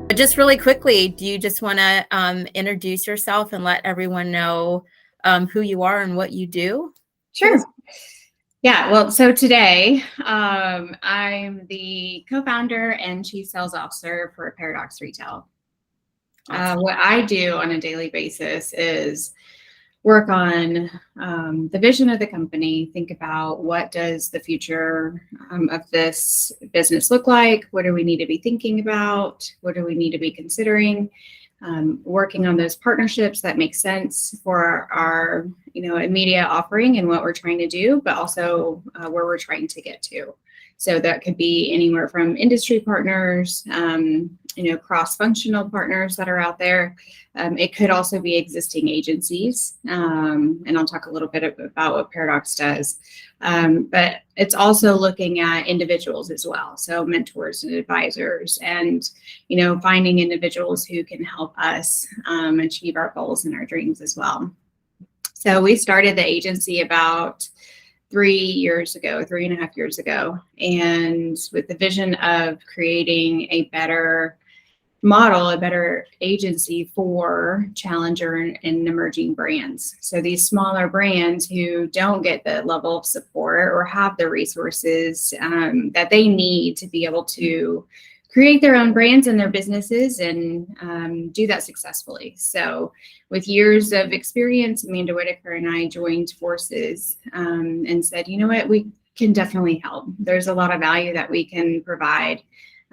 But just really quickly, do you just want to introduce yourself and let everyone know who you are and what you do? Sure. Yeah, well, so today I'm the co-founder and chief sales officer for Paradox Retail. Awesome. What I do on a daily basis is work on the vision of the company, think about what does the future of this business look like, what do we need to be thinking about, what do we need to be considering, working on those partnerships that make sense for our immediate offering and what we're trying to do, but also where we're trying to get to. So that could be anywhere from industry partners, cross-functional partners that are out there. It could also be existing agencies, and I'll talk a little bit about what Paradox does. But it's also looking at individuals as well, so mentors and advisors, and finding individuals who can help us achieve our goals and our dreams as well. So we started the agency about 3.5 years ago, and with the vision of creating a better model, a better agency for challenger and emerging brands. So these smaller brands who don't get the level of support or have the resources that they need to be able to create their own brands and their businesses and do that successfully. So with years of experience, Amanda Whitaker and I joined forces and said, you know what, we can definitely help. There's a lot of value that we can provide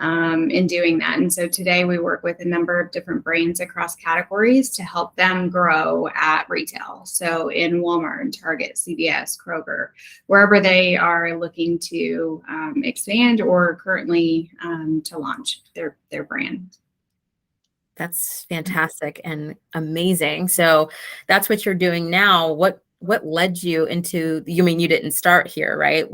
in doing that. And so today we work with a number of different brands across categories to help them grow at retail. So in Walmart, Target, CVS, Kroger, wherever they are looking to expand or currently to launch their brand. That's fantastic and amazing. So that's what you're doing now. What led you into, you didn't start here, right?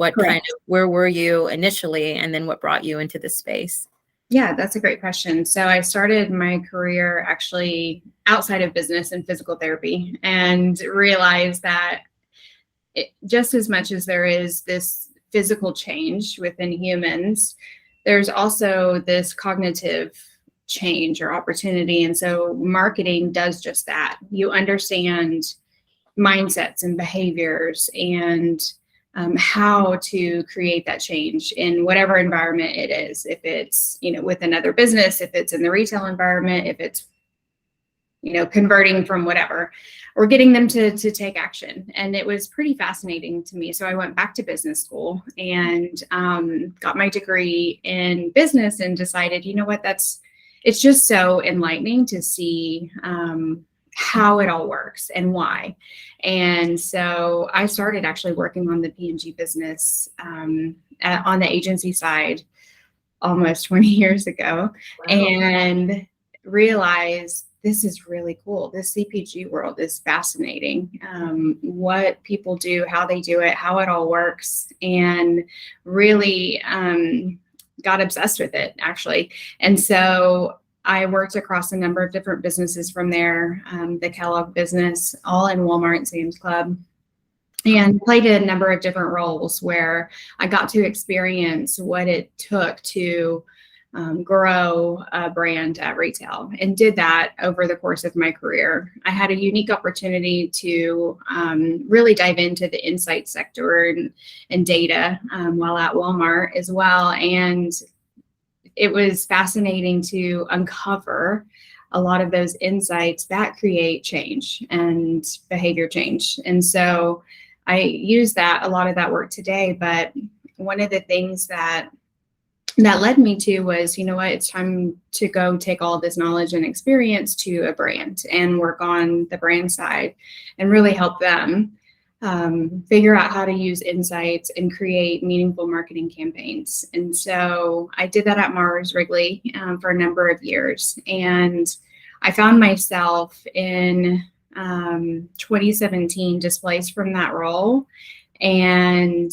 Where were you initially, and then what brought you into this space? Yeah, that's a great question. So I started my career actually outside of business in physical therapy, and realized that just as much as there is this physical change within humans, there's also this cognitive change or opportunity. And so marketing does just that. You understand mindsets and behaviors and how to create that change in whatever environment it is. If it's, with another business, if it's in the retail environment, if it's, converting from whatever, or getting them to take action. And it was pretty fascinating to me. So I went back to business school and got my degree in business and decided, you know what, it's just so enlightening to see how it all works and why. And so I started actually working on the P&G business on the agency side almost 20 years ago. Wow. And realized this is really cool. This CPG world is fascinating. What people do, how they do it, how it all works, and really got obsessed with it, actually. And so I worked across a number of different businesses from there, the Kellogg business, all in Walmart and Sam's Club, and played a number of different roles where I got to experience what it took to grow a brand at retail, and did that over the course of my career. I had a unique opportunity to really dive into the insight sector and data while at Walmart as well. And it was fascinating to uncover a lot of those insights that create change and behavior change. And so I use a lot of that work today. But one of the things that led me to was, you know what, it's time to go take all this knowledge and experience to a brand and work on the brand side and really help them figure out how to use insights and create meaningful marketing campaigns. And so I did that at Mars Wrigley for a number of years. And I found myself in 2017 displaced from that role and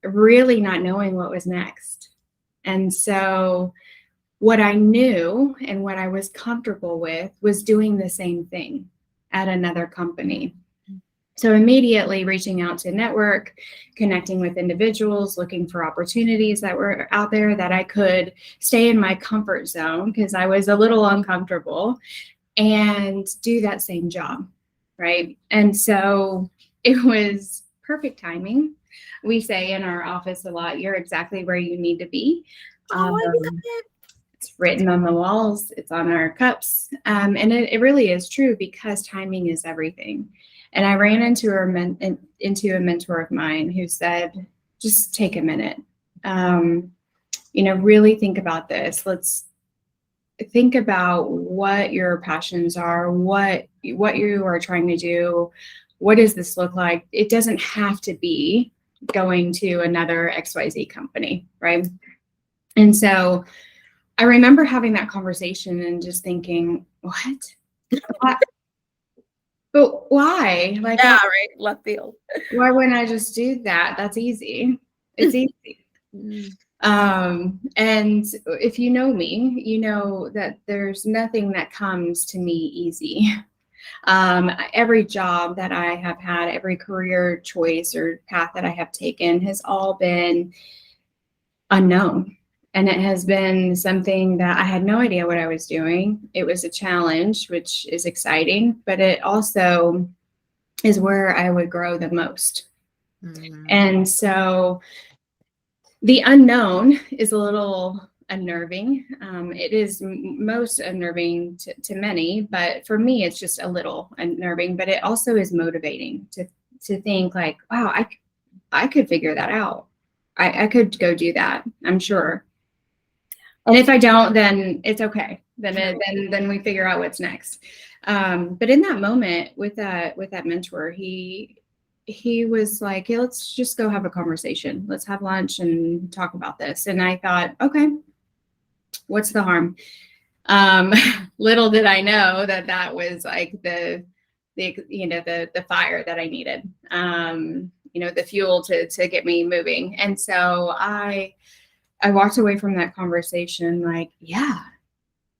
really not knowing what was next. And so what I knew and what I was comfortable with was doing the same thing at another company. So immediately reaching out to network, connecting with individuals, looking for opportunities that were out there that I could stay in my comfort zone because I was a little uncomfortable and do that same job, right? And so it was perfect timing. We say in our office a lot, you're exactly where you need to be. Oh, I love it. It's written on the walls, it's on our cups. And it really is true because timing is everything. And I ran into a mentor of mine who said, just take a minute. Really think about this. Let's think about what your passions are, what you are trying to do. What does this look like? It doesn't have to be going to another XYZ company, right? And so I remember having that conversation and just thinking, what? But why? Like, Yeah, right. Left field. why wouldn't I just do that? That's easy. It's easy. And if you know me, you know that there's nothing that comes to me easy. Every job that I have had, every career choice or path that I have taken has all been unknown. And it has been something that I had no idea what I was doing. It was a challenge, which is exciting, but it also is where I would grow the most. And so the unknown is a little unnerving. It is most unnerving to many, but for me, it's just a little unnerving, but it also is motivating to think like, wow, I could figure that out. I could go do that, I'm sure. And if I don't, then it's okay. Then we figure out what's next. But in that moment with that mentor, he was like, hey, let's just go have a conversation. Let's have lunch and talk about this. And I thought, okay, what's the harm? Little did I know that was like the fire that I needed, the fuel to get me moving. And so I walked away from that conversation like, yeah.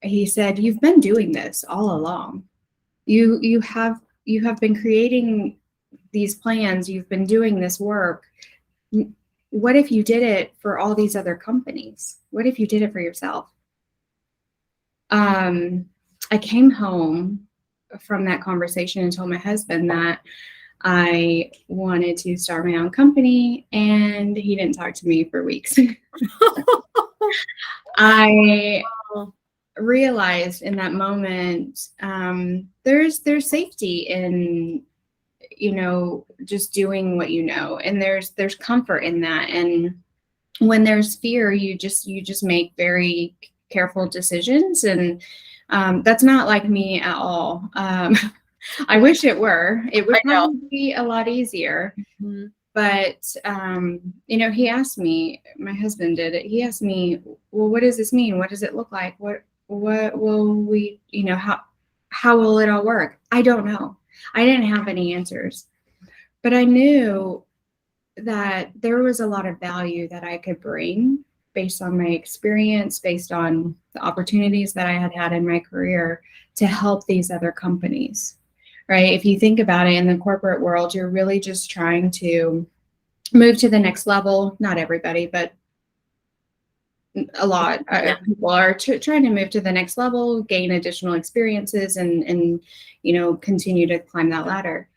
He said, you've been doing this all along. You have been creating these plans. You've been doing this work. What if you did it for all these other companies? What if you did it for yourself? I came home from that conversation and told my husband that I wanted to start my own company, and he didn't talk to me for weeks. I realized in that moment, there's safety in, just doing what you know, and there's comfort in that. And when there's fear, you just make very careful decisions, and that's not like me at all. I wish it were. It would probably be a lot easier. But, he asked me, my husband did it. He asked me, well, what does this mean? What does it look like? What will we, how will it all work? I don't know. I didn't have any answers, but I knew that there was a lot of value that I could bring based on my experience, based on the opportunities that I had had in my career to help these other companies. Right? If you think about it, in the corporate world, you're really just trying to move to the next level. Not everybody, but a lot of people are trying to move to the next level, gain additional experiences, and continue to climb that ladder.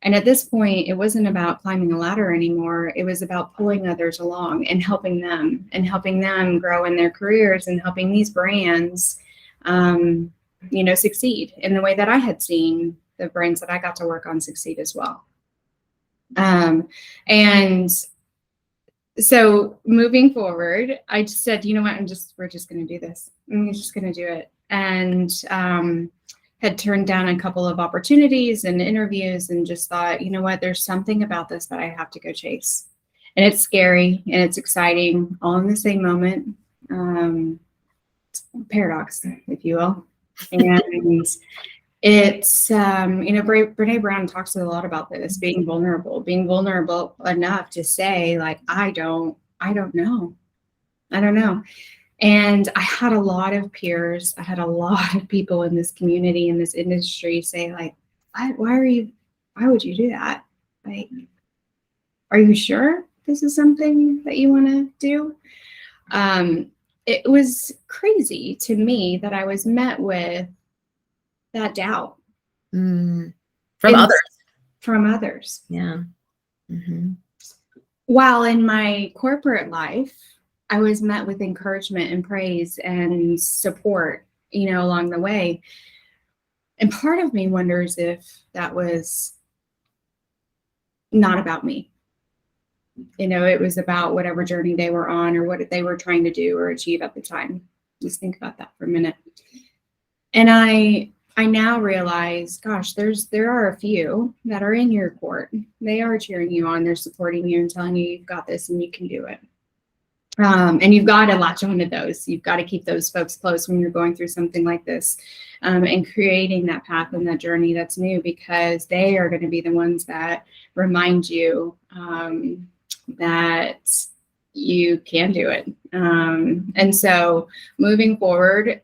And at this point, it wasn't about climbing a ladder anymore. It was about pulling others along and helping them grow in their careers, and helping these brands, succeed in the way that I had seen the brands that I got to work on succeed as well. And so moving forward, I just said, you know what, we're just going to do this. I'm just going to do it. And had turned down a couple of opportunities and interviews, and just thought, you know what, there's something about this that I have to go chase. And it's scary and it's exciting all in the same moment. Paradox, if you will. And it's, Brene Brown talks a lot about this, being vulnerable enough to say, like, I don't know. And I had a lot of peers, I had a lot of people in this community, in this industry say, like, why would you do that? like, are you sure this is something that you want to do? It was crazy to me that I was met with that doubt From in, others. From others. Yeah. Mm-hmm. While in my corporate life, I was met with encouragement and praise and support, along the way. And part of me wonders if that was not about me. It was about whatever journey they were on or what they were trying to do or achieve at the time. Just think about that for a minute. And I now realize, gosh, there are a few that are in your court. They are cheering you on. They're supporting you and telling you you've got this and you can do it. And you've got to latch onto those. You've got to keep those folks close when you're going through something like this, and creating that path and that journey that's new, because they are going to be the ones that remind you that you can do it. And so moving forward,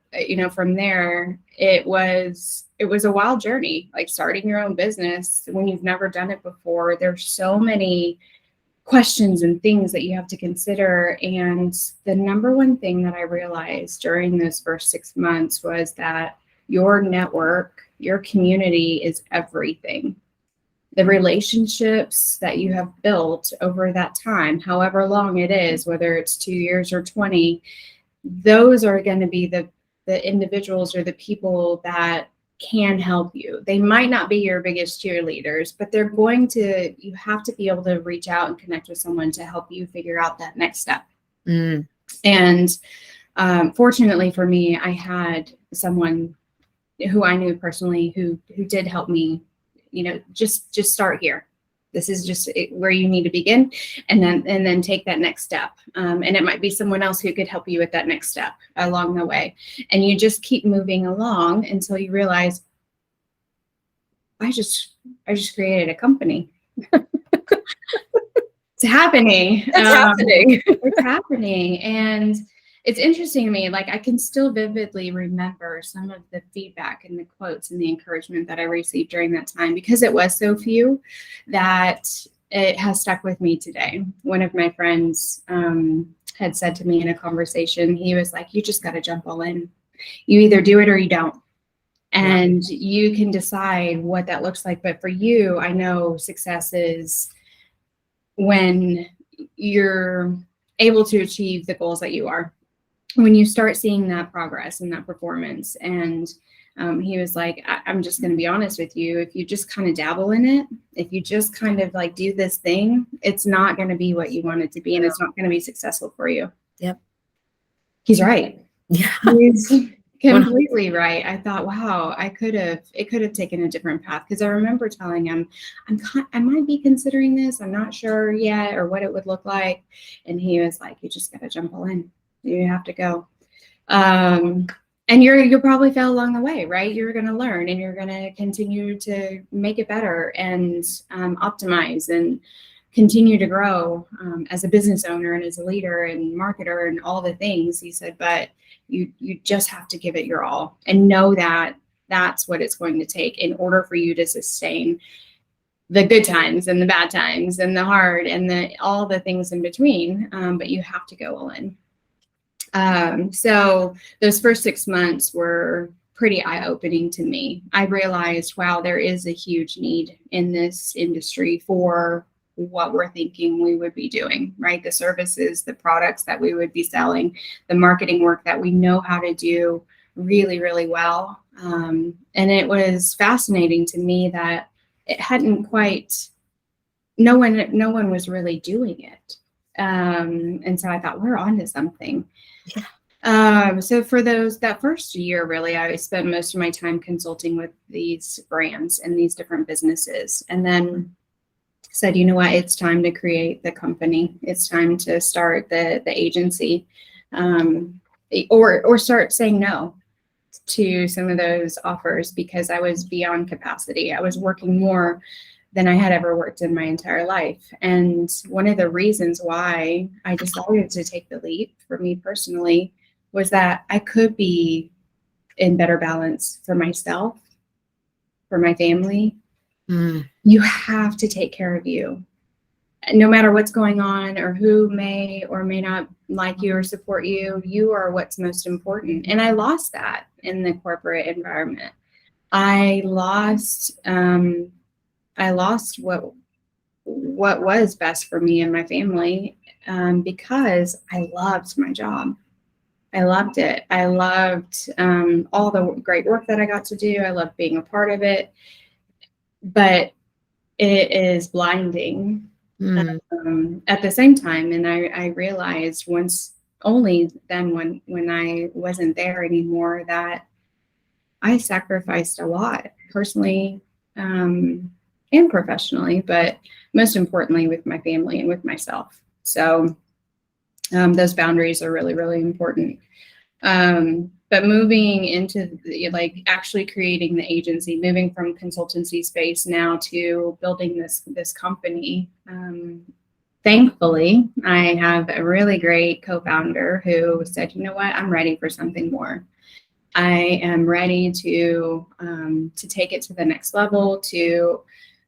from there, it was a wild journey, like starting your own business when you've never done it before. There's so many questions and things that you have to consider. And the number one thing that I realized during those first 6 months was that your network, your community is everything. The relationships that you have built over that time, however long it is, whether it's 2 years or 20, those are going to be the individuals or the people that can help you. They might not be your biggest cheerleaders, but you have to be able to reach out and connect with someone to help you figure out that next step. And fortunately for me, I had someone who I knew personally who did help me, just start here. This is just where you need to begin, and then take that next step. And it might be someone else who could help you with that next step along the way. And you just keep moving along until you realize, I just created a company. It's happening. It's happening. And it's interesting to me, like I can still vividly remember some of the feedback and the quotes and the encouragement that I received during that time, because it was so few that it has stuck with me today. One of my friends had said to me in a conversation, he was like, you just got to jump all in. You either do it or you don't. And you can decide what that looks like. But for you, I know success is when you're able to achieve the goals that you are. When you start seeing that progress and that performance. And he was like, I'm just going to be honest with you. If you just kind of dabble in it, if you just kind of like do this thing, it's not going to be what you want it to be. And it's not going to be successful for you. Yep. He's right. Yeah. He's completely right. I thought, wow, it could have taken a different path. Because I remember telling him, I might be considering this. I'm not sure yet or what it would look like. And he was like, you just got to jump all in. You have to go. And you'll probably fail along the way, right? You're going to learn and you're going to continue to make it better and optimize and continue to grow as a business owner and as a leader and marketer and all the things. He said, but you just have to give it your all and know that that's what it's going to take in order for you to sustain the good times and the bad times and the hard and all the things in between. But you have to go all in. So those first 6 months were pretty eye-opening to me. I realized, wow, there is a huge need in this industry for what we're thinking we would be doing, right? The services, the products that we would be selling, the marketing work that we know how to do really, really well. And it was fascinating to me that it hadn't quite, no one was really doing it. And so I thought, we're onto something. Yeah. So for that first year, really, I spent most of my time consulting with these brands and these different businesses, and then said, you know what, it's time to create the company. It's time to start the agency, or start saying no to some of those offers because I was beyond capacity. I was working more than I had ever worked in my entire life. And one of the reasons why I decided to take the leap for me personally was that I could be in better balance for myself, for my family, You have to take care of you. No matter what's going on or who may or may not like you or support you, you are what's most important. And I lost that in the corporate environment. I lost what was best for me and my family, because I loved my job. I loved it. I loved all the great work that I got to do. I loved being a part of it, but it is blinding at the same time. And I realized only then when I wasn't there anymore, that I sacrificed a lot personally and professionally, but most importantly with my family and with myself. So those boundaries are really, really important. But moving into actually creating the agency, moving from consultancy space now to building this company. Thankfully, I have a really great co-founder who said, you know what, I'm ready for something more. I am ready to take it to the next level, to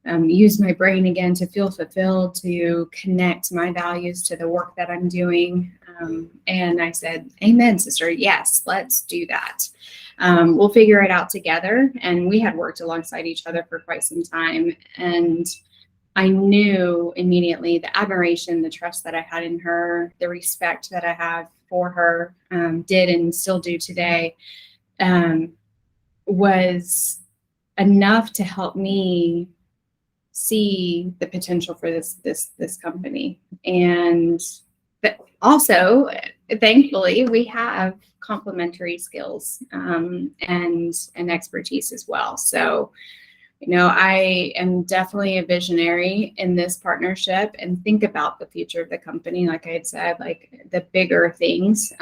use my brain again, to feel fulfilled, to connect my values to the work that I'm doing. And I said, amen, sister. Yes, let's do that. We'll figure it out together. And we had worked alongside each other for quite some time. And I knew immediately the admiration, the trust that I had in her, the respect that I have for her, did and still do today, was enough to help me see the potential for this company. And also, thankfully, we have complementary skills and expertise as well. So, I am definitely a visionary in this partnership and think about the future of the company. Like I had said, like the bigger things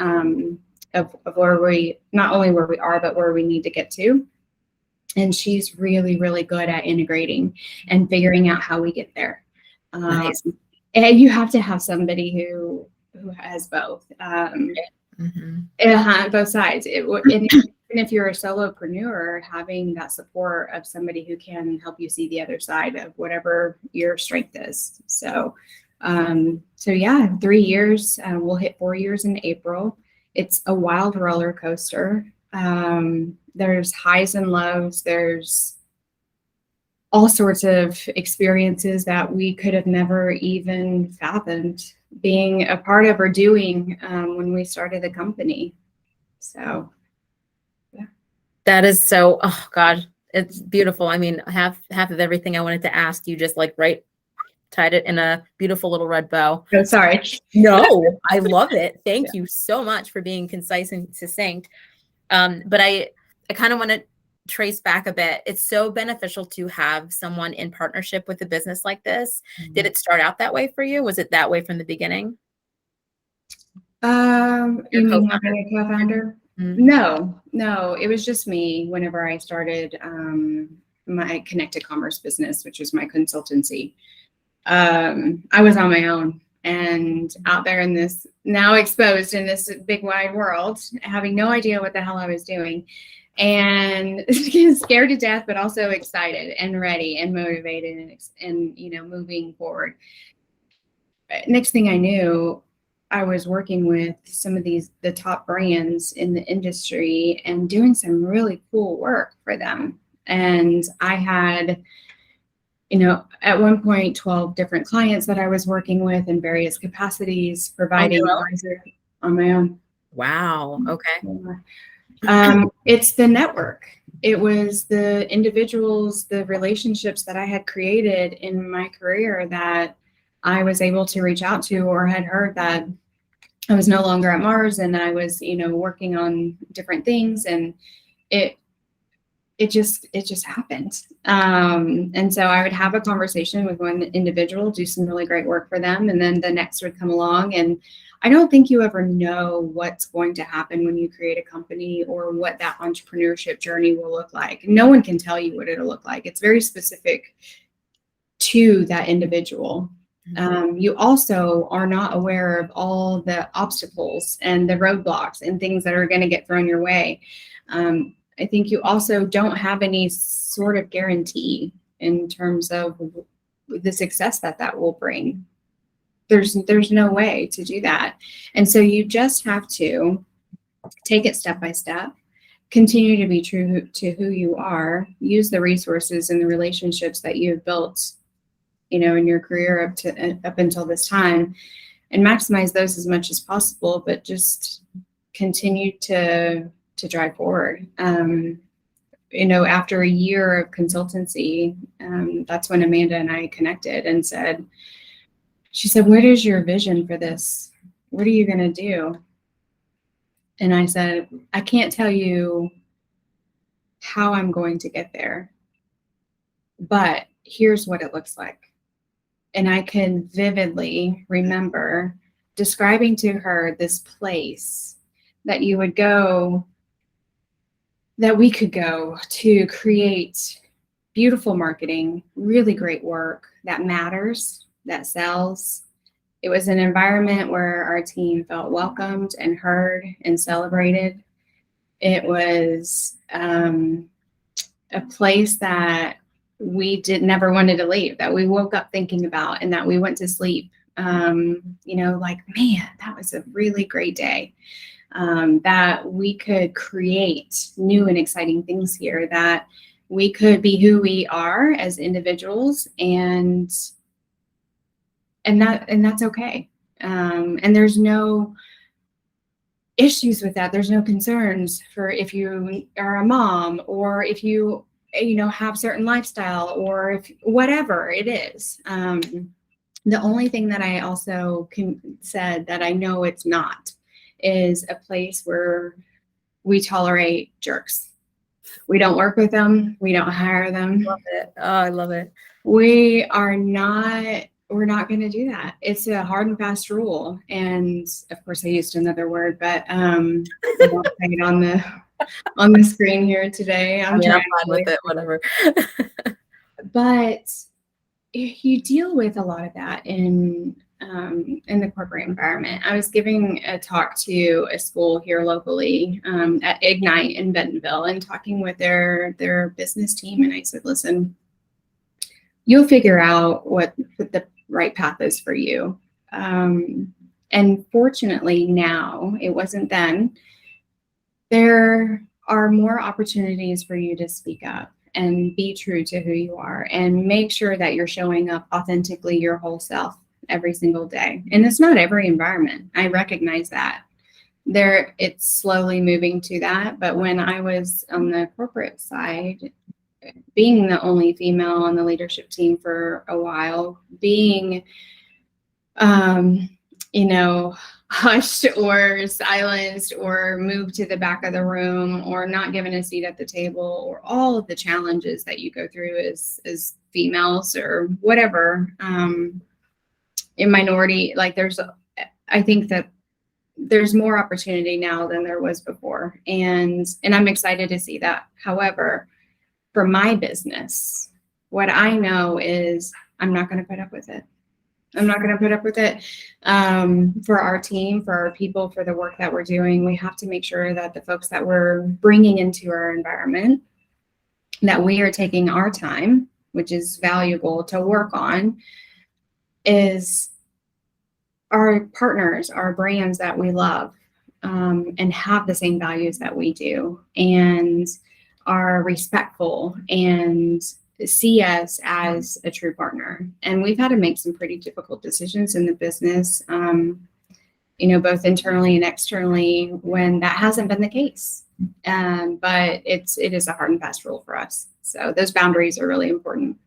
of where we, not only where we are, but where we need to get to. And she's really, really good at integrating and figuring out how we get there. Nice. And you have to have somebody who has both, both sides. And if you're a solopreneur, having that support of somebody who can help you see the other side of whatever your strength is. So yeah, 3 years. We'll hit 4 years in April. It's a wild roller coaster. There's highs and lows. There's all sorts of experiences that we could have never even fathomed being a part of or doing when we started the company. So, yeah. That is so, oh God, it's beautiful. I mean, half of everything I wanted to ask you just tied it in a beautiful little red bow. Oh, sorry. No, I love it. Thank you so much for being concise and succinct. But I kind of want to trace back a bit. It's so beneficial to have someone in partnership with a business like this. Did it start out that way for you? Was it that way from the beginning? You mean having a co-founder? No, it was just me whenever I started my connected commerce business, which was my consultancy. I was on my own and out there in this, now exposed in this big wide world, having no idea what the hell I was doing, and scared to death, but also excited and ready and motivated and moving forward. Next thing I knew, I was working with some of the top brands in the industry and doing some really cool work for them. And I had, at one point, 12 different clients that I was working with in various capacities, providing on my own. Wow. Okay. It's the network. It was the individuals, the relationships that I had created in my career that I was able to reach out to, or had heard that I was no longer at Mars and I was, working on different things, and it just happened. And so I would have a conversation with one individual, do some really great work for them, and then the next would come along. And I don't think you ever know what's going to happen when you create a company or what that entrepreneurship journey will look like. No one can tell you what it'll look like. It's very specific to that individual. You also are not aware of all the obstacles and the roadblocks and things that are going to get thrown your way. I think you also don't have any sort of guarantee in terms of the success that will bring. There's no way to do that. And so you just have to take it step by step, continue to be true to who you are, use the resources and the relationships that you've built, in your career up until this time, and maximize those as much as possible, but just continue to drive forward. After a year of consultancy, that's when Amanda and I connected and she said, "What is your vision for this? What are you going to do?" And I said, "I can't tell you how I'm going to get there, but here's what it looks like." And I can vividly remember describing to her this place that you would go, that we could go to create beautiful marketing, really great work that matters, that sells. It was an environment where our team felt welcomed and heard and celebrated. It was a place that we never wanted to leave, that we woke up thinking about, and that we went to sleep, like, man, that was a really great day. That we could create new and exciting things here, that we could be who we are as individuals, and that's okay. And there's no issues with that. There's no concerns for if you are a mom, or if you have certain lifestyle, or if whatever it is. The only thing that I also said that I know it's not is a place where we tolerate jerks. We don't work with them. We don't hire them. Love it. Oh, I love it. We're not going to do that. It's a hard and fast rule. And of course I used another word, but I won't say it on the screen here today. I'm fine with it, whatever. But you deal with a lot of that in the corporate environment. I was giving a talk to a school here locally at Ignite in Bentonville, and talking with their business team. And I said, "Listen, you'll figure out what the right path is for you." And fortunately now, it wasn't then, there are more opportunities for you to speak up and be true to who you are, and make sure that you're showing up authentically, your whole self, every single day. And it's not every environment. I recognize that. It's slowly moving to that. But when I was on the corporate side, being the only female on the leadership team for a while, being, hushed or silenced or moved to the back of the room or not given a seat at the table, or all of the challenges that you go through as females or whatever, in minority, I think that there's more opportunity now than there was before. And I'm excited to see that. However, for my business, what I know is I'm not going to put up with it. I'm not going to put up with it. For our team, for our people, for the work that we're doing, we have to make sure that the folks that we're bringing into our environment, that we are taking our time, which is valuable to work on, is our partners, our brands that we love, and have the same values that we do, and are respectful and see us as a true partner. And we've had to make some pretty difficult decisions in the business, both internally and externally, when that hasn't been the case. But it is a hard and fast rule for us. So those boundaries are really important.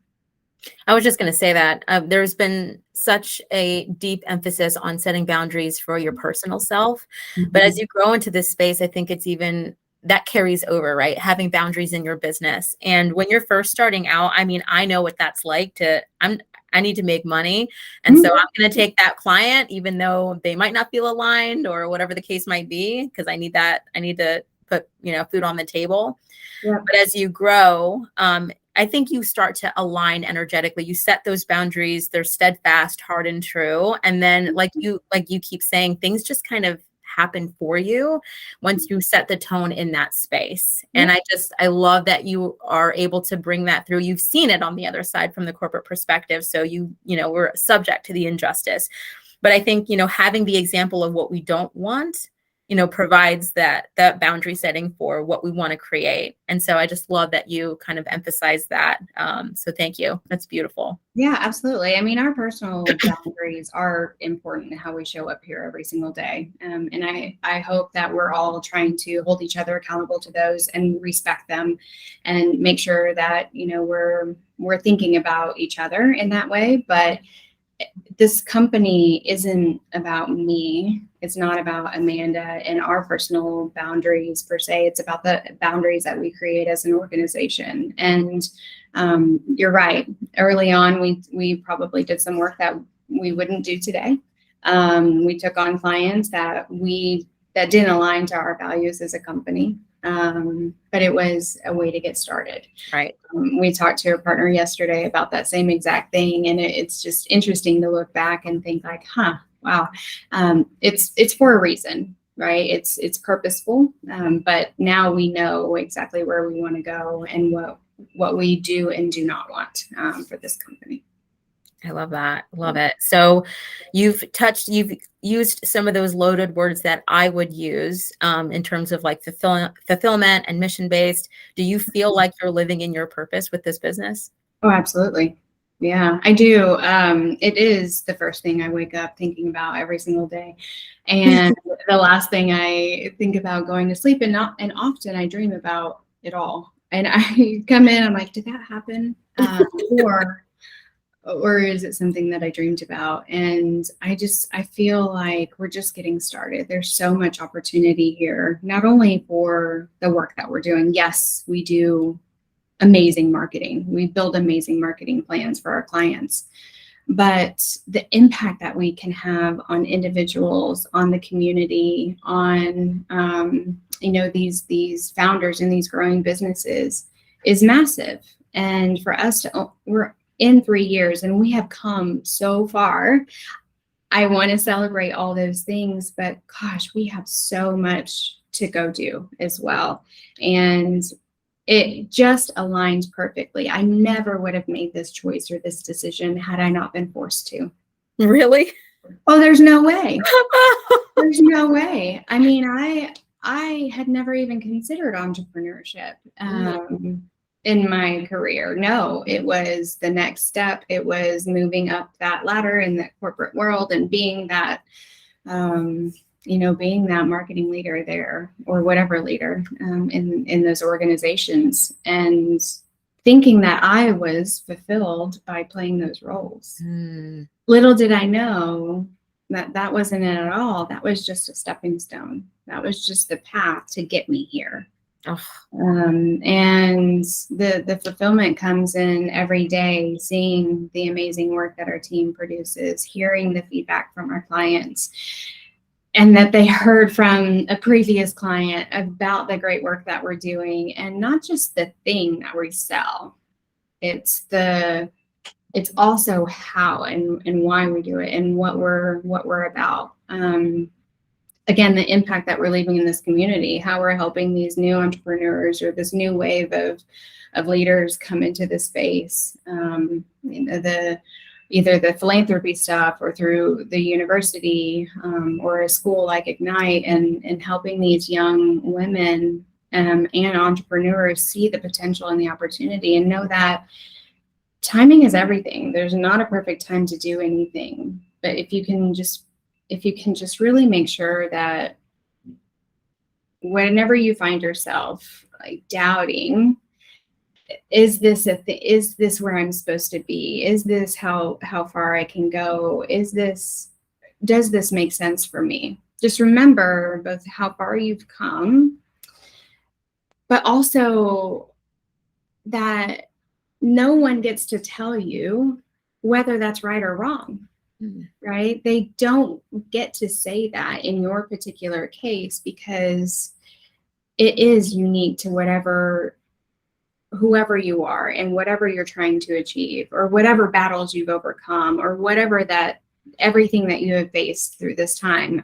I was just going to say that there's been such a deep emphasis on setting boundaries for your personal self. Mm-hmm. But as you grow into this space, I think it's even that carries over, right? Having boundaries in your business. And when you're first starting out, I know what that's like I need to make money. And so I'm going to take that client, even though they might not feel aligned or whatever the case might be, because I need to put, food on the table. Yeah. But as you grow, I think you start to align energetically. You set those boundaries. They're steadfast, hard and true. And then like you keep saying, things just kind of happen for you once you set the tone in that space. And I love that you are able to bring that through. You've seen it on the other side from the corporate perspective. So we're subject to the injustice. But I think, having the example of what we don't want, provides that boundary setting for what we want to create. And so I just love that you kind of emphasize that. So thank you. That's beautiful. Yeah, absolutely. I mean, our personal boundaries are important in how we show up here every single day. And I hope that we're all trying to hold each other accountable to those and respect them and make sure that, we're thinking about each other in that way. But this company isn't about me. It's not about Amanda and our personal boundaries per se. It's about the boundaries that we create as an organization. And you're right. Early on, we probably did some work that we wouldn't do today. We took on clients that didn't align to our values as a company. But it was a way to get started. Right. We talked to a partner yesterday about that same exact thing. And it's just interesting to look back and think like, wow, it's for a reason, right? It's purposeful. But now we know exactly where we want to go and what we do and do not want for this company. I love that. Love it. So you've used some of those loaded words that I would use in terms of like fulfillment and mission-based. Do you feel like you're living in your purpose with this business? Oh, absolutely. Yeah, I do. It is the first thing I wake up thinking about every single day. And the last thing I think about going to sleep, and often I dream about it all. And I come in, I'm like, did that happen? Or is it something that I dreamed about? And I feel like we're just getting started. There's so much opportunity here, not only for the work that we're doing. Yes, we do amazing marketing. We build amazing marketing plans for our clients, but the impact that we can have on individuals, on the community, on, these founders in these growing businesses is massive. And for us we're in 3 years and we have come so far. I want to celebrate all those things, but gosh, we have so much to go do as well. And it just aligns perfectly. I never would have made this choice or this decision had I not been forced to. Really? Oh, there's no way. There's no way. I mean, I had never even considered entrepreneurship. In my career. No, it was the next step. It was moving up that ladder in the corporate world and being that, being that marketing leader there or whatever leader in those organizations, and thinking that I was fulfilled by playing those roles. Little did I know that wasn't it at all. That was just a stepping stone. That was just the path to get me here. And the fulfillment comes in every day, seeing the amazing work that our team produces, hearing the feedback from our clients, and that they heard from a previous client about the great work that we're doing, and not just the thing that we sell. It's also how and why we do it and what we're about. Again, the impact that we're leaving in this community, how we're helping these new entrepreneurs or this new wave of leaders come into this space, either the philanthropy stuff or through the university or a school like Ignite, and helping these young women and entrepreneurs see the potential and the opportunity and know that timing is everything. There's not a perfect time to do anything, but if you can just really make sure that whenever you find yourself like doubting, is this where I'm supposed to be? Is this how far I can go? Does this make sense for me? Just remember both how far you've come, but also that no one gets to tell you whether that's right or wrong. Right? They don't get to say that in your particular case, because it is unique to whoever you are and whatever you're trying to achieve, or whatever battles you've overcome, or whatever everything that you have faced through this time.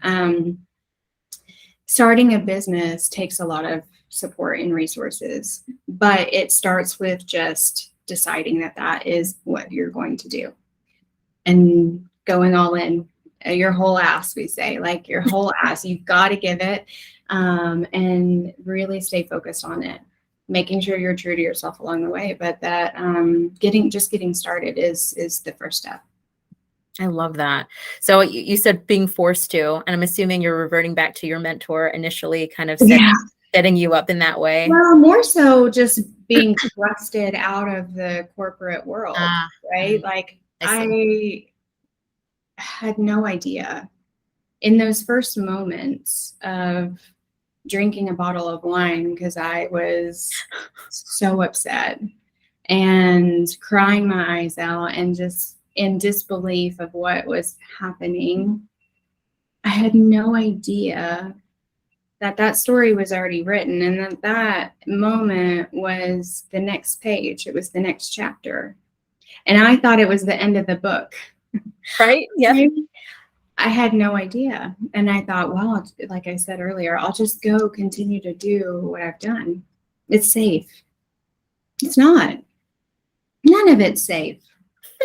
starting a business takes a lot of support and resources, but it starts with just deciding that that is what you're going to do and going all in, your whole ass, we say, like your whole ass. You've got to give it, and really stay focused on it, making sure you're true to yourself along the way. But that getting started is the first step. I love that. So you said being forced to, and I'm assuming you're reverting back to your mentor initially, kind of setting you up in that way. Well, more so just being thrusted out of the corporate world, right? Like I had no idea in those first moments of drinking a bottle of wine because I was so upset and crying my eyes out and just in disbelief of what was happening. I had no idea that that story was already written, and that that moment was the next page. It was the next chapter. And I thought it was the end of the book. Right? Yeah. I had no idea. And I thought, well, like I said earlier, I'll just go continue to do what I've done. It's safe. It's not. None of it's safe.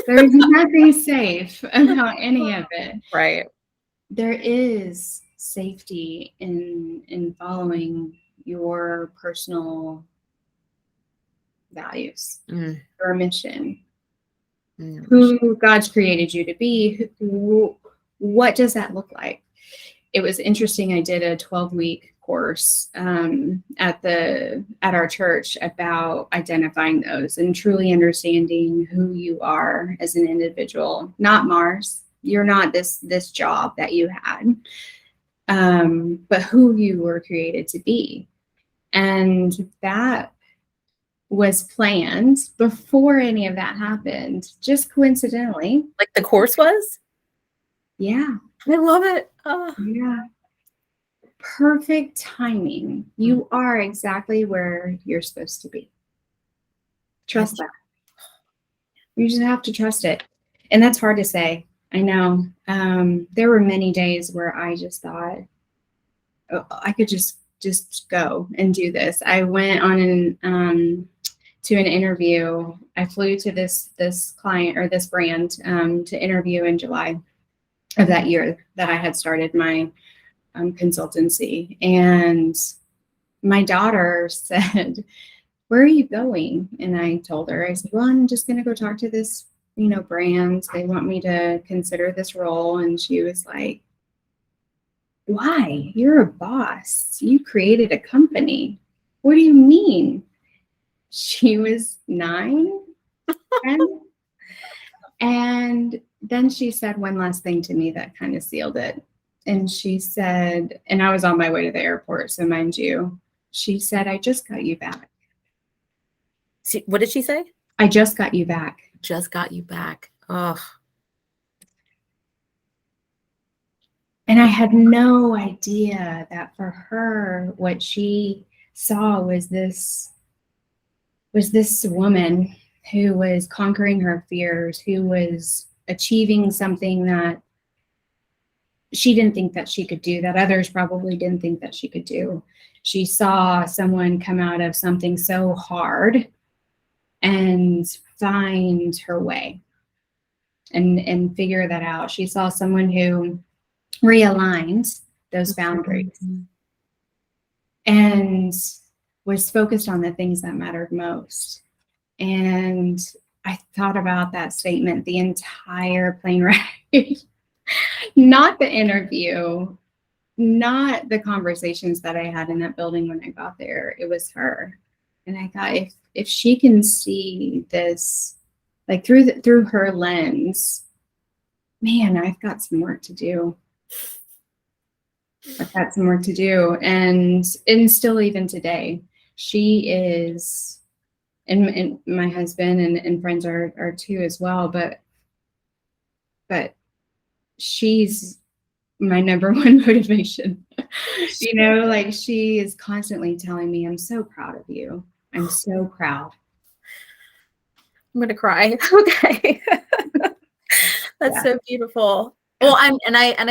There's nothing safe about any of it. Right. There is safety in following your personal values, your mission, who God's created you to be. What does that look like? It was interesting. I did a 12-week course at our church about identifying those and truly understanding who you are as an individual, not Mars. You're not this job that you had, but who you were created to be. And that was planned before any of that happened, just coincidentally. Like the course was? Yeah. I love it. Oh. Yeah. Perfect timing. You are exactly where you're supposed to be. Trust that. You just have to trust it. And that's hard to say. I know. There were many days where I just thought, oh, I could just go and do this. I went on to an interview. I flew to this client or this brand to interview in July of that year that I had started my consultancy. And my daughter said, "Where are you going?" And I told her, I said, "Well, I'm just going to go talk to this, brand. They want me to consider this role." And she was like, "Why? You're a boss. You created a company. What do you mean?" She was 9, 10. And then she said one last thing to me that kind of sealed it. And she said, and I was on my way to the airport, so mind you, she said, "I just got you back." What did she say? I just got you back. Just got you back. Oh. And I had no idea that for her, what she saw was this woman who was conquering her fears, who was achieving something that she didn't think that she could do, that others probably didn't think that she could do. She saw someone come out of something so hard and find her way and figure that out. She saw someone who realigned those boundaries and was focused on the things that mattered most. And I thought about that statement the entire plane ride. Not the interview, not the conversations that I had in that building when I got there. It was her. And I thought, if she can see this, like through her lens, man, I've got some work to do. I've got some work to do. And still even today, she is, and my husband and friends are too as well, but she's my number one motivation. Like she is constantly telling me, "I'm so proud of you. I'm so proud." I'm gonna cry. Okay. That's so beautiful. Well, I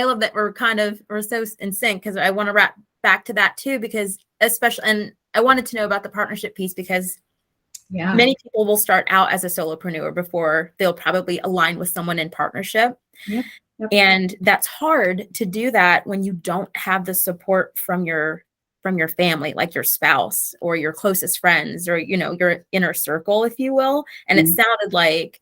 love that we're so in sync, because I want to wrap back to that too, because especially, and I wanted to know about the partnership piece because many people will start out as a solopreneur before they'll probably align with someone in partnership. Yep. And that's hard to do that when you don't have the support from your family, like your spouse or your closest friends, or, you know, your inner circle, if you will. And it sounded like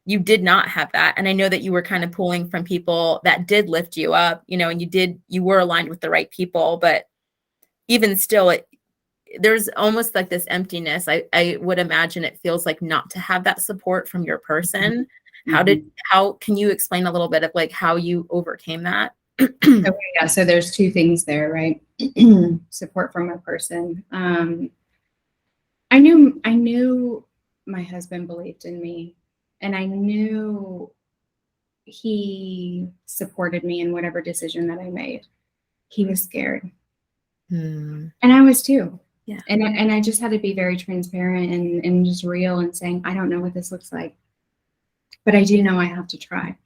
you did not have that. And I know that you were kind of pulling from people that did lift you up, you know, and you were aligned with the right people, but even still, there's almost like this emptiness. I would imagine it feels like not to have that support from your person. How can you explain a little bit of like how you overcame that? Okay, yeah. So there's two things there, right? Support from a person. I knew my husband believed in me, and I knew he supported me in whatever decision that I made. He was scared. And I was too. Yeah. And I just had to be very transparent and just real and saying, I don't know what this looks like, but I do know I have to try.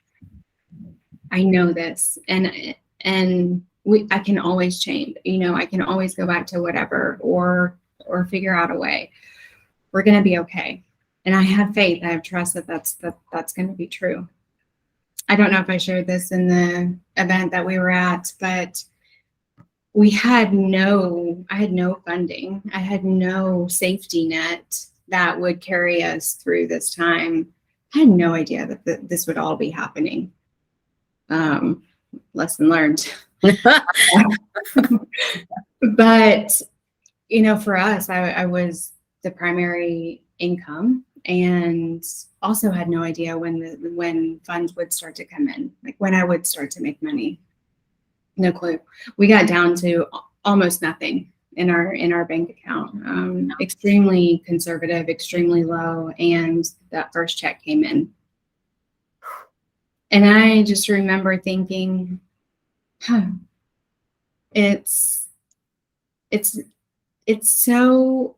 I know this, and I can always change, you know, I can always go back to whatever, or figure out a way. We're going to be okay. And I have faith. I have trust that that's going to be true. I don't know if I shared this in the event that we were at, but I had no funding. I had no safety net that would carry us through this time. I had no idea that this would all be happening. Lesson learned. But, you know, for us, I was the primary income, and also had no idea when funds would start to come in, like when I would start to make money. No clue. We got down to almost nothing in our bank account. Extremely conservative, extremely low, and that first check came in. And I just remember thinking, it's so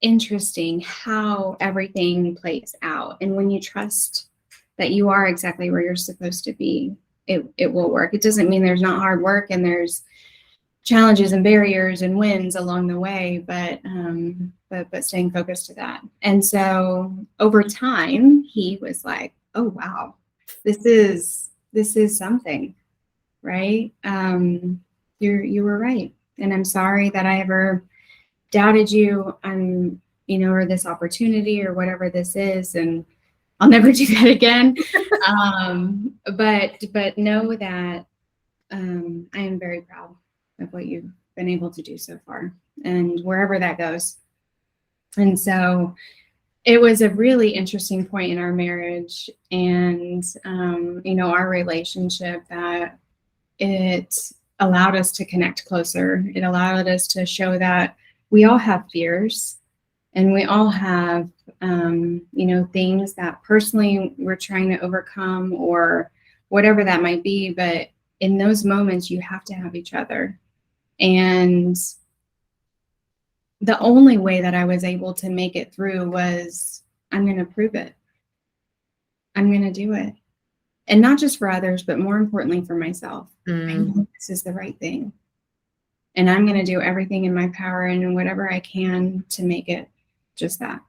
interesting how everything plays out. And when you trust that you are exactly where you're supposed to be, it will work. It doesn't mean there's not hard work and there's challenges and barriers and wins along the way, but staying focused to that. And so over time, he was like, oh, wow, this is something, right? You were right. And I'm sorry that I ever doubted you on, you know, or this opportunity or whatever this is. And I'll never do that again. But know that I am very proud of what you've been able to do so far, and wherever that goes. And so it was a really interesting point in our marriage and, you know, our relationship, that it allowed us to connect closer. It allowed us to show that we all have fears, and we all have, you know, things that personally we're trying to overcome, or whatever that might be. But in those moments, you have to have each other. And the only way that I was able to make it through was, I'm going to prove it. I'm going to do it. And not just for others, but more importantly for myself. I know this is the right thing. And I'm going to do everything in my power and whatever I can to make it just that.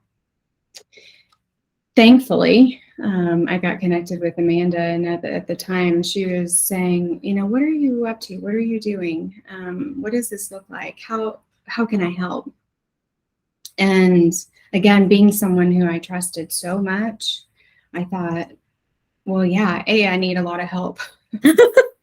Thankfully, I got connected with Amanda, and at the time she was saying, you know, what are you up to? What are you doing? What does this look like? How can I help? And again, being someone who I trusted so much, I thought, well, yeah, I need a lot of help.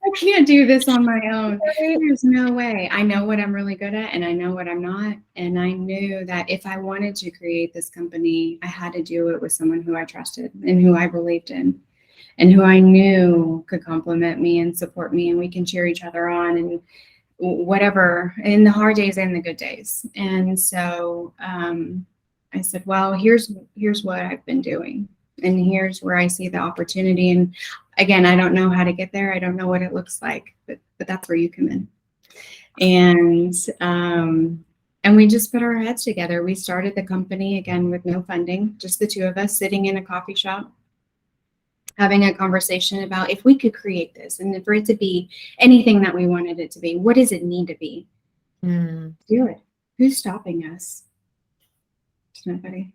I can't do this on my own. There's no way. I know what I'm really good at, and I know what I'm not. And I knew that if I wanted to create this company, I had to do it with someone who I trusted and who I believed in, and who I knew could compliment me and support me, and we can cheer each other on, and whatever, in the hard days and the good days. And so I said, well, here's what I've been doing, and here's where I see the opportunity. And again, I don't know how to get there. I don't know what it looks like, but that's where you come in. And we just put our heads together. We started the company again with no funding, just the two of us sitting in a coffee shop, having a conversation about if we could create this, and for it to be anything that we wanted it to be, what does it need to be? Do it. Who's stopping us? There's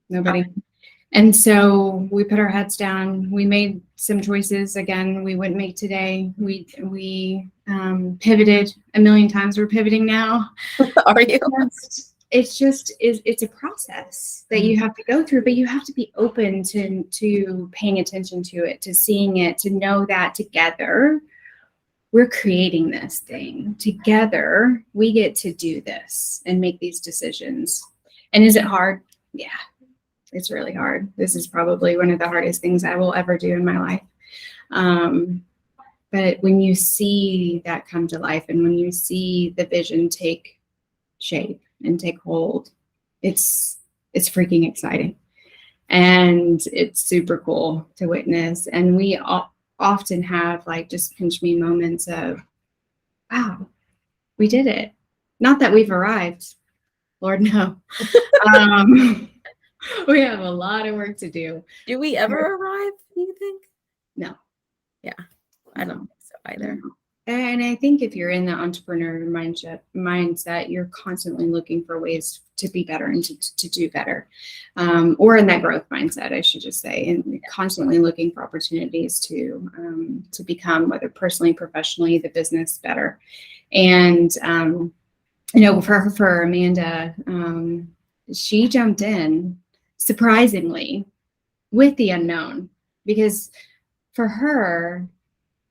nobody. And so we put our heads down. We made some choices again we wouldn't make today. We pivoted a million times. We're pivoting now. Are you? It's a process that you have to go through, but you have to be open to paying attention to it, to seeing it, to know that together we're creating this thing. Together we get to do this and make these decisions. And is it hard? Yeah. It's really hard. This is probably one of the hardest things I will ever do in my life. But when you see that come to life and when you see the vision take shape and take hold, it's freaking exciting. And it's super cool to witness. And we often have like just pinch me moments of, wow, we did it. Not that we've arrived. Lord, no. We have a lot of work to do. Do we ever arrive, do you think? No. Yeah, I don't think so either. And I think if you're in the entrepreneur mindset, you're constantly looking for ways to be better and to do better. Or in that growth mindset, I should just say, and constantly looking for opportunities to become, whether personally, professionally, the business better. And, for Amanda, she jumped in surprisingly with the unknown, because for her,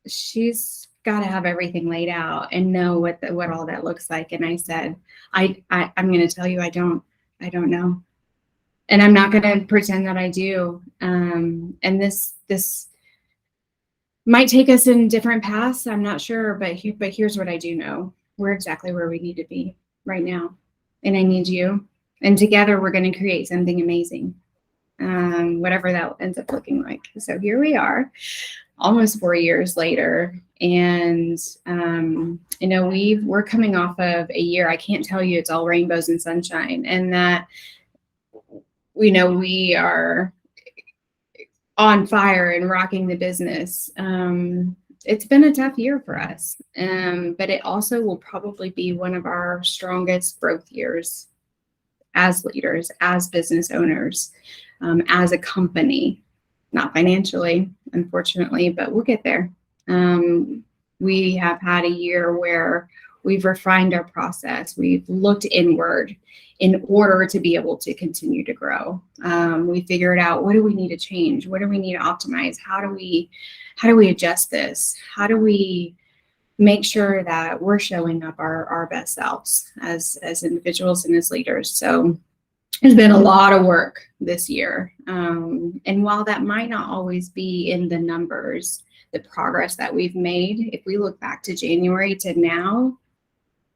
she's got to have everything laid out and know what all that looks like. And I said, I'm going to tell you, I don't know. And I'm not going to pretend that I do. And this might take us in different paths. I'm not sure, but here's what I do know. We're exactly where we need to be right now. And I need you. And together we're going to create something amazing, whatever that ends up looking like. So here we are, almost 4 years later. And, we're coming off of a year, I can't tell you it's all rainbows and sunshine, and that, we are on fire and rocking the business. It's been a tough year for us, but it also will probably be one of our strongest growth years as leaders, as business owners, as a company, not financially, unfortunately, but we'll get there. We have had a year where we've refined our process. We've looked inward in order to be able to continue to grow. We figured out, what do we need to change? What do we need to optimize? How do we adjust this? How do we make sure that we're showing up our best selves as individuals and as leaders? So it's been a lot of work this year. And while that might not always be in the numbers, the progress that we've made, if we look back to January to now,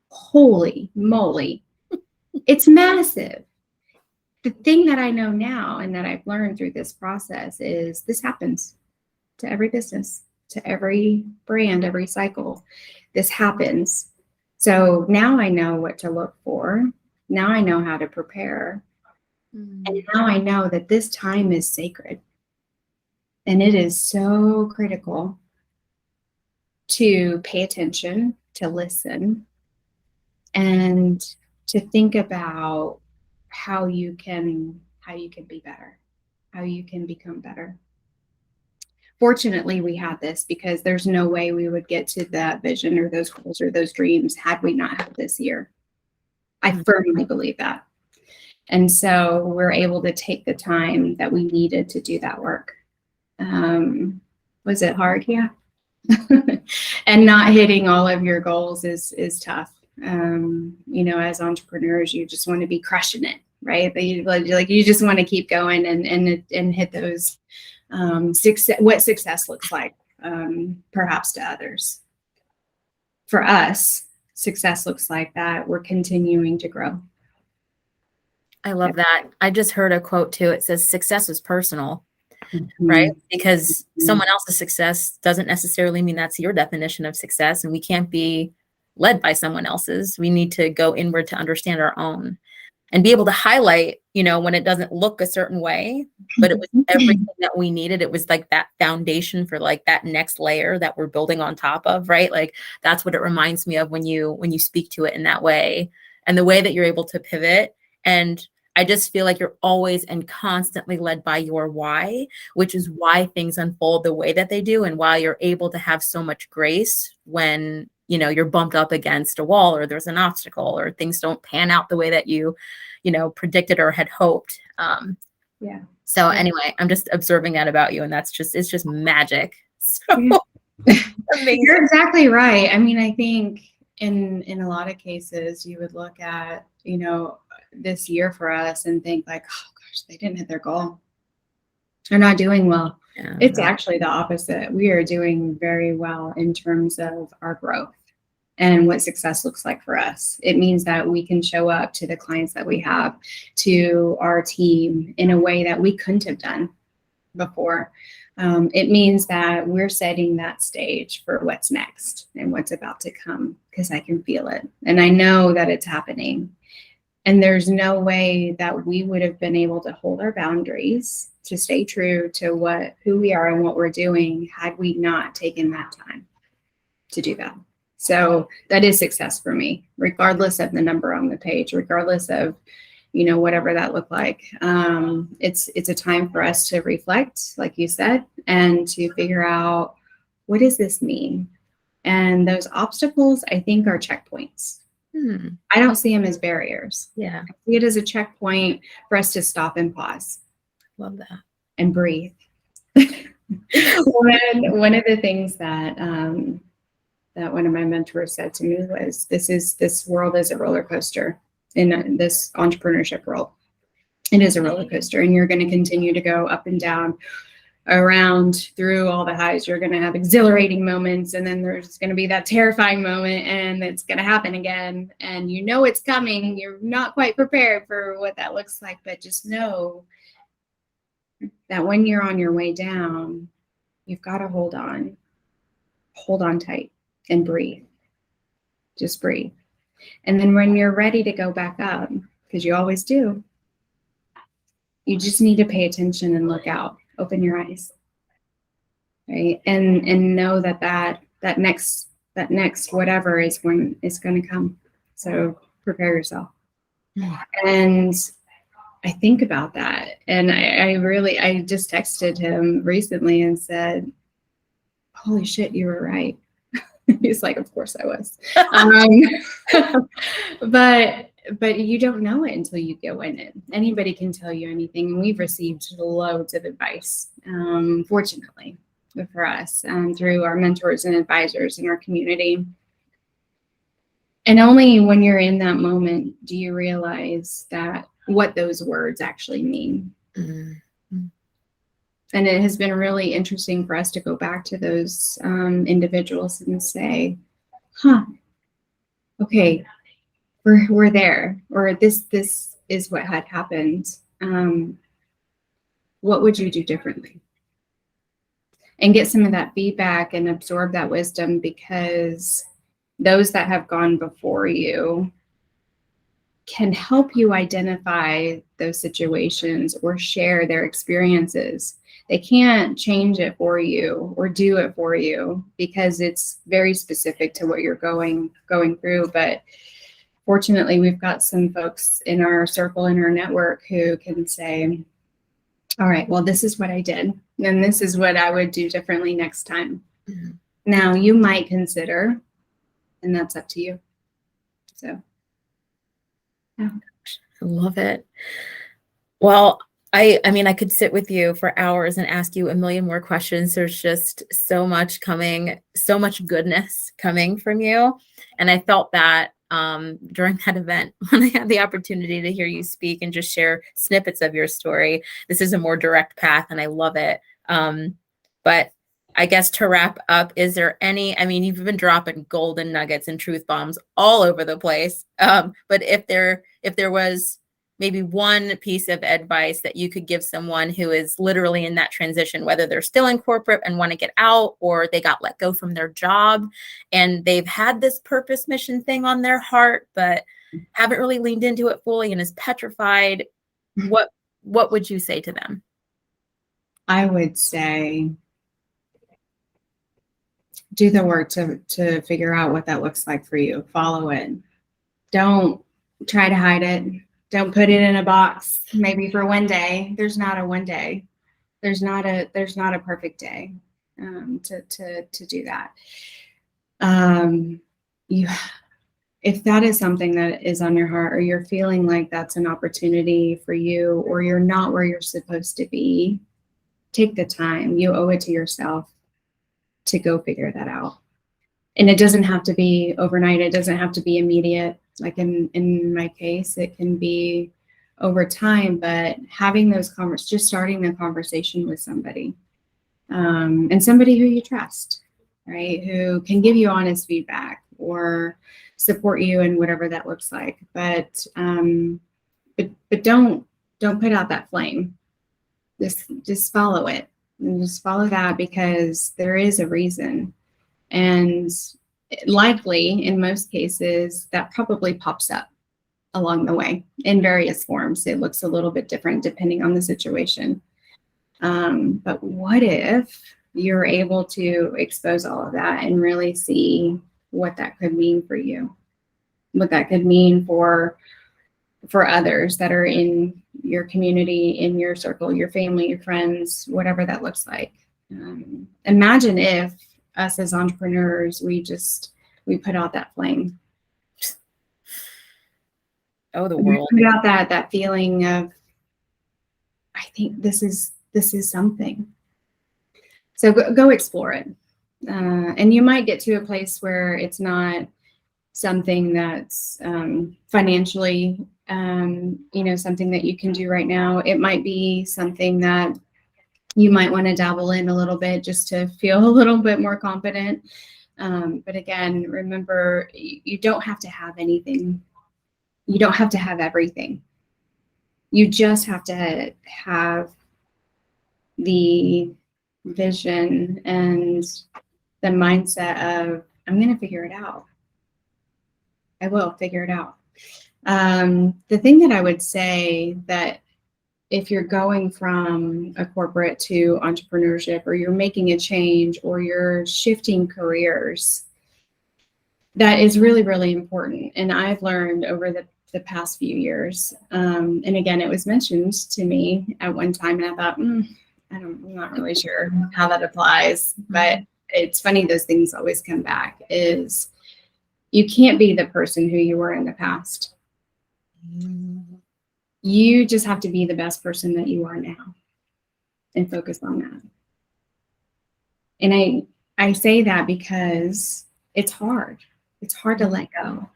holy moly, it's massive. The thing that I know now and that I've learned through this process is this happens to every business, to every brand, every cycle. This happens. So now I know what to look for. Now I know how to prepare. And now I know that this time is sacred. And it is so critical to pay attention, to listen, and to think about how you can be better, how you can become better. Fortunately, we had this, because there's no way we would get to that vision or those goals or those dreams had we not had this year. I firmly believe that. And so we're able to take the time that we needed to do that work. Was it hard? Yeah. And not hitting all of your goals is tough. As entrepreneurs, you just want to be crushing it, right? You just want to keep going and hit those what success looks like, perhaps to others. For us, success looks like that we're continuing to grow. I love that. I just heard a quote too. It says success is personal, right? Because someone else's success doesn't necessarily mean that's your definition of success, and we can't be led by someone else's. We need to go inward to understand our own. and be able to highlight, when it doesn't look a certain way, but it was everything that we needed. It was like that foundation for like that next layer that we're building on top of, right? Like that's what it reminds me of when you speak to it in that way, and the way that you're able to pivot. And I just feel like you're always and constantly led by your why, which is why things unfold the way that they do, and why you're able to have so much grace when, you're bumped up against a wall, or there's an obstacle, or things don't pan out the way that you predicted or had hoped. Yeah. So anyway, I'm just observing that about you, and it's just magic. So amazing. You're exactly right. I mean, I think in a lot of cases you would look at, this year for us and think like, oh gosh, they didn't hit their goal. They're not doing well. Yeah, it's actually the opposite. We are doing very well in terms of our growth and what success looks like for us. It means that we can show up to the clients that we have, to our team, in a way that we couldn't have done before. It means that we're setting that stage for what's next and what's about to come, because I can feel it and I know that it's happening. And there's no way that we would have been able to hold our boundaries, to stay true to who we are and what we're doing, had we not taken that time to do that. So that is success for me, regardless of the number on the page, regardless of, whatever that looked like. It's a time for us to reflect, like you said, and to figure out, what does this mean? And those obstacles, I think, are checkpoints. I don't see them as barriers. Yeah. I see it as a checkpoint for us to stop and pause. Love that. And breathe. One of the things that that one of my mentors said to me was, this world is a roller coaster. In this entrepreneurship world, it is a roller coaster, and you're going to continue to go up and down, around, through all the highs. You're going to have exhilarating moments, and then there's going to be that terrifying moment, and it's going to happen again, and it's coming. You're not quite prepared for what that looks like, but just know that when you're on your way down, you've got to hold on tight and breathe. Just breathe. And then when you're ready to go back up, because you always do, you just need to pay attention and look out. Open your eyes, right? And know that next whatever is going to come. So prepare yourself. And I think about that, and I just texted him recently and said, "Holy shit, you were right." He's like, "Of course I was." But you don't know it until you go in it. Anybody can tell you anything. And we've received loads of advice, fortunately for us, through our mentors and advisors in our community. And only when you're in that moment do you realize that what those words actually mean. Mm-hmm. And it has been really interesting for us to go back to those individuals and say, okay, we're there, or this is what had happened. What would you do differently? And get some of that feedback and absorb that wisdom, because those that have gone before you can help you identify those situations or share their experiences. They can't change it for you or do it for you, because it's very specific to what you're going through. But fortunately, we've got some folks in our circle, in our network, who can say, all right, well, this is what I did, and this is what I would do differently next time. Mm-hmm. Now you might consider, and that's up to you. So, yeah. I love it. Well, I mean, I could sit with you for hours and ask you a million more questions. There's just so much coming, so much goodness coming from you. And I felt that during that event, when I had the opportunity to hear you speak and just share snippets of your story. This is a more direct path, and I love it. But I guess to wrap up, is there any, I mean, you've been dropping golden nuggets and truth bombs all over the place. But if there was maybe one piece of advice that you could give someone who is literally in that transition, whether they're still in corporate and want to get out, or they got let go from their job and they've had this purpose mission thing on their heart, but haven't really leaned into it fully and is petrified. What would you say to them? I would say do the work to figure out what that looks like for you. Follow it. Don't try to hide it. Don't put it in a box. Maybe for one day. There's not a one day. There's not a perfect day to do that. If that is something that is on your heart, or you're feeling like that's an opportunity for you, or you're not where you're supposed to be, take the time. You owe it to yourself to go figure that out. And it doesn't have to be overnight. It doesn't have to be immediate. Like in my case, it can be over time, but having those just starting the conversation with somebody, and somebody who you trust, right? Who can give you honest feedback or support you in whatever that looks like. But don't put out that flame. Just follow it, and just follow that, because there is a reason. And likely, in most cases, that probably pops up along the way in various forms. It looks a little bit different depending on the situation. But what if you're able to expose all of that and really see what that could mean for you, what that could mean for others that are in your community, in your circle, your family, your friends, whatever that looks like. Imagine if us as entrepreneurs, we put out that flame. Oh, the world. We put out that feeling of, I think this is something. So go explore it. And you might get to a place where it's not something that's financially, something that you can do right now. It might be something that you might want to dabble in a little bit just to feel a little bit more confident. But again, remember, you don't have to have anything. You don't have to have everything. You just have to have the vision and the mindset of, I'm going to figure it out. I will figure it out. The thing that I would say, that if you're going from a corporate to entrepreneurship, or you're making a change, or you're shifting careers, that is really, really important. And I've learned over the past few years, and again, it was mentioned to me at one time, and I thought, I'm not really sure how that applies, but it's funny, those things always come back, is you can't be the person who you were in the past. You just have to be the best person that you are now, and focus on that. And I say that because it's hard. It's hard to let go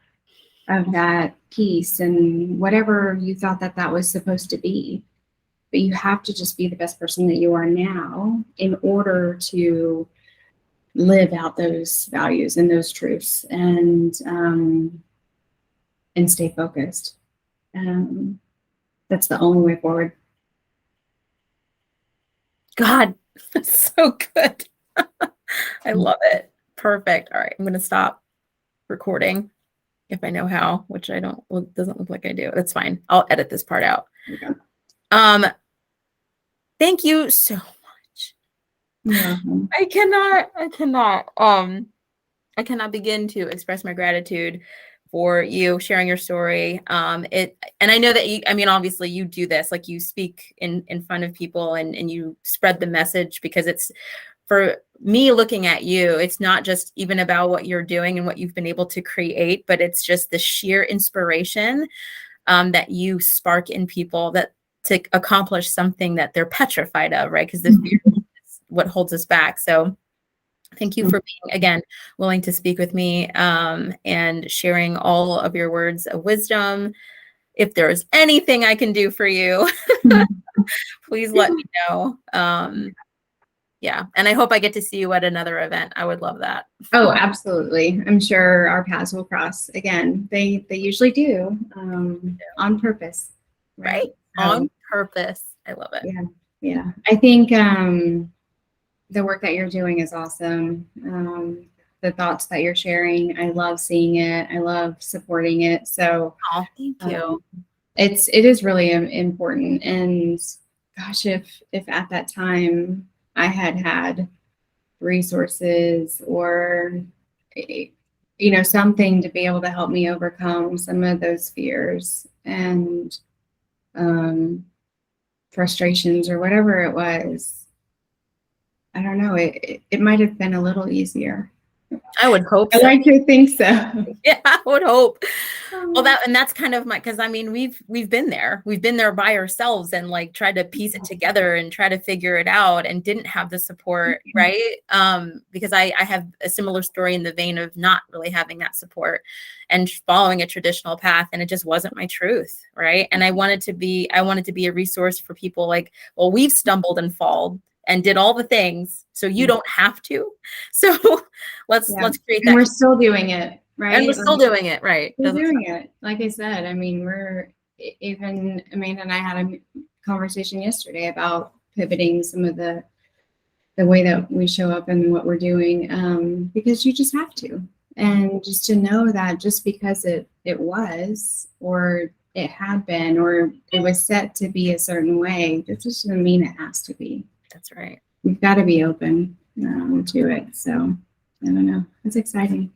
of that piece and whatever you thought that was supposed to be. But you have to just be the best person that you are now in order to live out those values and those truths, and stay focused. That's the only way forward. God, that's so good. I love it. Perfect. All right, I'm going to stop recording if I know how, which I don't. Well, it doesn't look like I do. That's fine. I'll edit this part out. Okay. Thank you so much. Mm-hmm. I cannot begin to express my gratitude for you sharing your story. And I know that obviously you do this, like you speak in front of people and you spread the message, because it's, for me looking at you, it's not just even about what you're doing and what you've been able to create, but it's just the sheer inspiration that you spark in people that to accomplish something that they're petrified of, right? Because the fear is what holds us back. So thank you for being, again, willing to speak with me and sharing all of your words of wisdom. If there's anything I can do for you, please let me know. Yeah. And I hope I get to see you at another event. I would love that. Oh, absolutely. I'm sure our paths will cross again. They usually do, on purpose. right? So, On purpose. I love it. yeah. Yeah. I think the work that you're doing is awesome. The thoughts that you're sharing, I love seeing it. I love supporting it. So Oh, thank you. it is really important. And gosh, if at that time I had resources or something to be able to help me overcome some of those fears and frustrations or whatever it was, I don't know, it might have been a little easier. I would hope I so. like to think so. Yeah, I would hope. Well, that's kind of because I mean, we've been there. We've been there by ourselves and like tried to piece it together and try to figure it out and didn't have the support, right? Because I have a similar story in the vein of not really having that support and following a traditional path, and it just wasn't my truth, right? And I wanted to be a resource for people like, well, we've stumbled and fallen and did all the things, so you don't have to. So let's create and that. we're still doing it, right? And we're still doing it, right? We're doing it. Like I said, I mean, even Amanda and I had a conversation yesterday about pivoting some of the way that we show up and what we're doing, because you just have to. And just to know that just because it was, or it had been, or it was set to be a certain way, that just doesn't mean it has to be. That's right. You've got to be open to it. So I don't know. It's exciting.